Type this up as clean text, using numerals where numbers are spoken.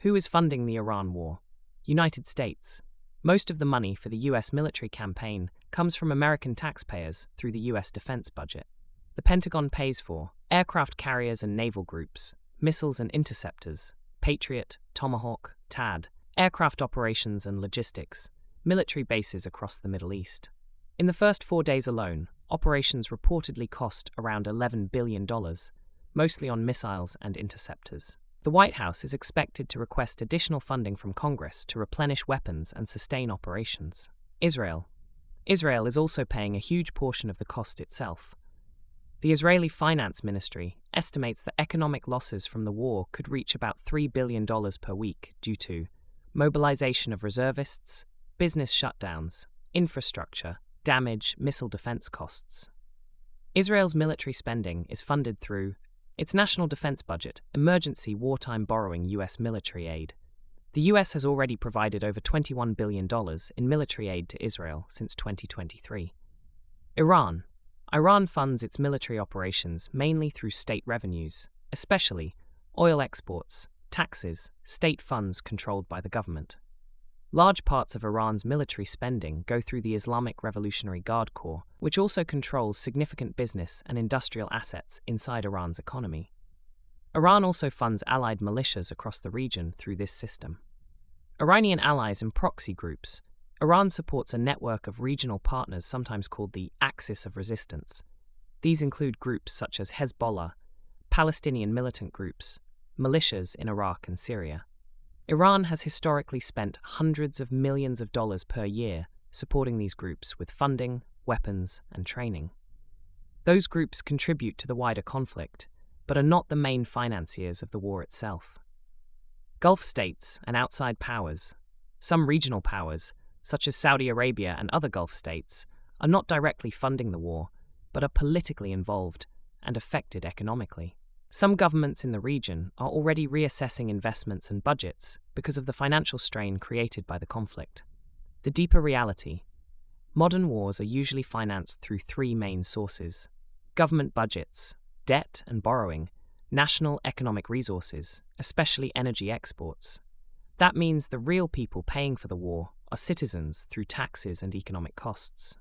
Who is funding the Iran war? United States. Most of the money for the US military campaign comes from American taxpayers through the US defense budget. The Pentagon pays for aircraft carriers and naval groups, missiles and interceptors, Patriot, Tomahawk, THAAD, aircraft operations and logistics, military bases across the Middle East. In the first 4 days alone, operations reportedly cost around $11 billion, mostly on missiles and interceptors. The White House is expected to request additional funding from Congress to replenish weapons and sustain operations. Israel. Israel is also paying a huge portion of the cost itself. The Israeli Finance Ministry estimates that economic losses from the war could reach about $3 billion per week due to mobilization of reservists, business shutdowns, infrastructure, damage, missile defense costs. Israel's military spending is funded through its national defense budget, emergency wartime borrowing U.S. military aid. The U.S. has already provided over $21 billion in military aid to Israel since 2023. Iran. Iran funds its military operations mainly through state revenues, especially oil exports, taxes, state funds controlled by the government. Large parts of Iran's military spending go through the Islamic Revolutionary Guard Corps, which also controls significant business and industrial assets inside Iran's economy. Iran also funds allied militias across the region through this system. Iranian allies and proxy groups. Iran supports a network of regional partners sometimes called the Axis of Resistance. These include groups such as Hezbollah, Palestinian militant groups, militias in Iraq and Syria. Iran has historically spent hundreds of millions of dollars per year supporting these groups with funding, weapons, and training. Those groups contribute to the wider conflict, but are not the main financiers of the war itself. Gulf states and outside powers, some regional powers, such as Saudi Arabia and other Gulf states, are not directly funding the war, but are politically involved and affected economically. Some governments in the region are already reassessing investments and budgets because of the financial strain created by the conflict. The deeper reality: modern wars are usually financed through three main sources: government budgets, debt and borrowing, national economic resources, especially energy exports. That means the real people paying for the war are citizens through taxes and economic costs.